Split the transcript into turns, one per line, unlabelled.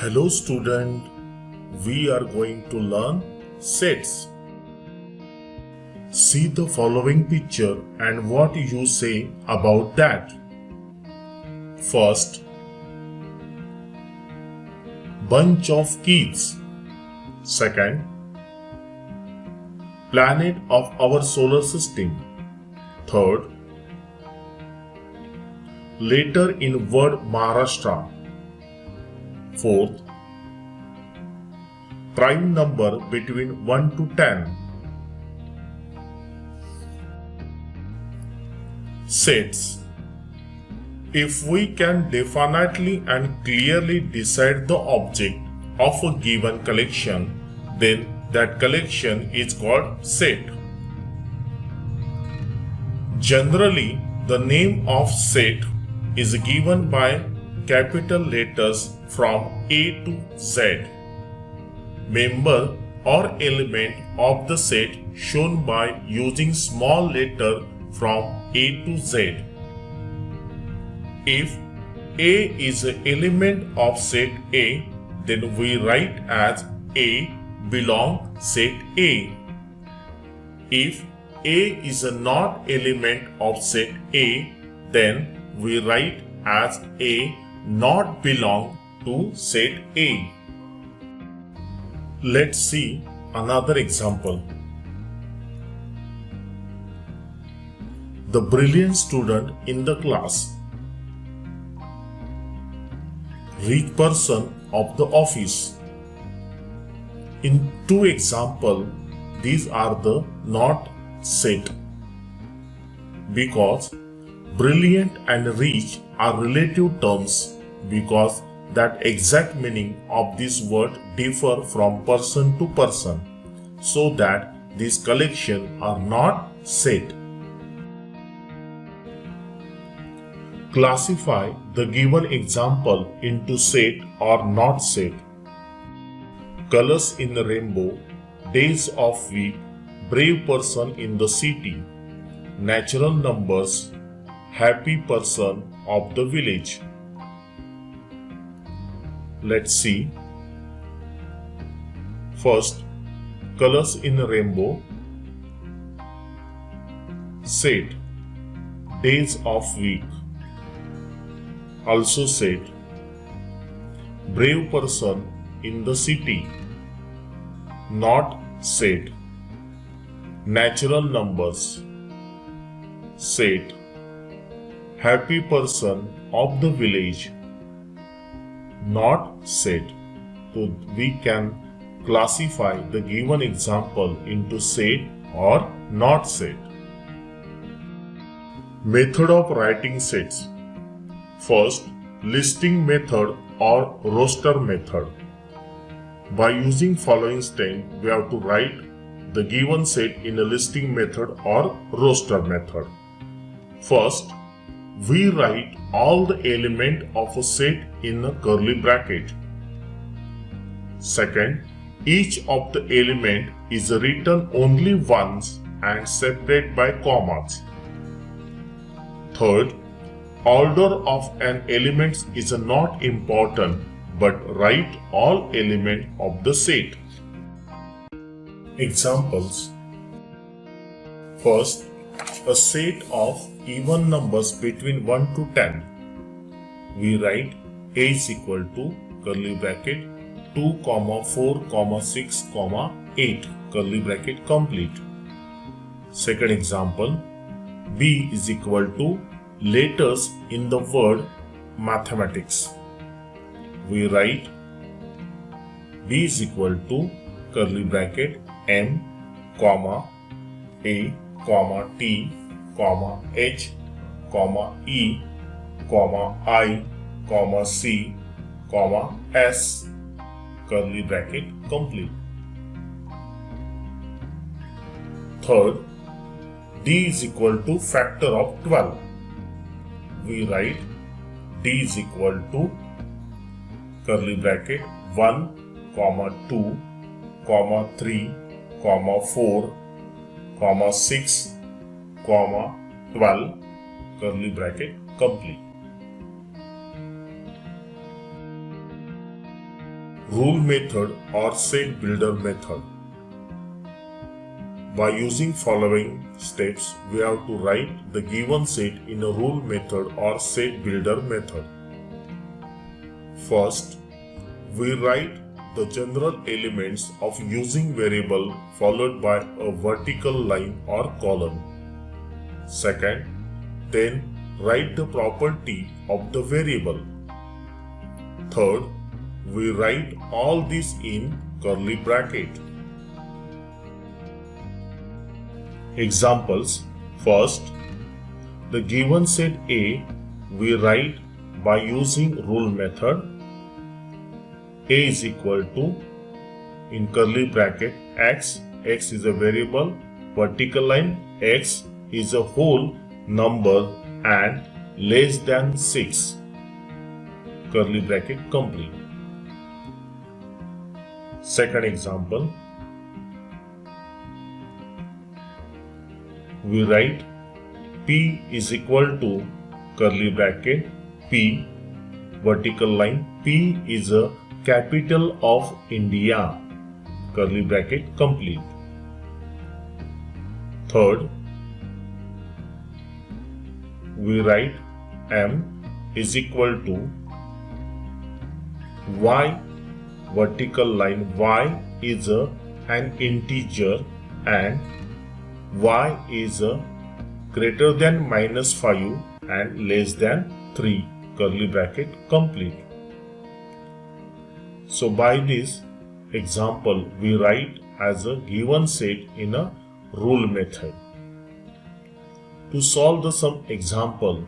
Hello student, we are going to learn sets. See the following picture and what you say about that. First, bunch of kids. Second, planet of our solar system. Third, letter in word Maharashtra. Fourth, prime number between 1 to 10. Sets. If we can definitely and clearly decide the object of a given collection, then that collection is called set. Generally, the name of set is given by capital letters from A to Z. Member or element of the set shown by using small letter from A to Z. If A is an element of set A, then we write as A belong set A. If A is a not element of set A, then we write as A not belong to set A. Let's see another example. The brilliant student in the class. Rich person of the office. In two examples, these are the not set because brilliant and rich are relative terms because that exact meaning of this word differ from person to person, so that these collections are not set. Classify the given example into set or not set. Colors in the rainbow, days of week, brave person in the city, natural numbers, happy person of the village. Let's see. First, colors in the rainbow, set, days of week, also set, brave person in the city, not set, natural numbers, set, happy person of the village, not set. So we can classify the given example into set or not set. Method of writing sets. First, listing method or roster method. By using following step, we have to write the given set in a listing method or roster method. First, we write all the elements of a set in a curly bracket. Second, each of the element is written only once and separated by commas. Third, order of an element is not important, but write all elements of the set. Examples. First, a set of even numbers between 1 to 10. We write A is equal to curly bracket 2, 4, 6, 8 curly bracket complete. Second example, B is equal to letters in the word mathematics. We write B is equal to curly bracket M, A, T, H, E, I, C, S, curly bracket complete. Third, D is equal to factor of 12. We write D is equal to curly bracket 1, 2, 3, 4, 6, 12 curly bracket complete. rule method or set builder method. By using following steps, we have to write the given set in a rule method or set builder method. First, we write the general elements of using variable followed by a vertical line or column. Second, then write the property of the variable. Third, we write all this in curly bracket. Examples. First, the given set A we write by using rule method. A is equal to, in curly bracket, x is a variable, vertical line, x is a whole number and less than 6, curly bracket complete. Second example, we write P is equal to, curly bracket, P, vertical line, P is a capital of India, curly bracket complete. Third, we write M is equal to Y, vertical line, Y is an integer and Y is greater than -5 and less than 3, curly bracket complete. So by this example, we write as a given set in a rule method. To solve the some example,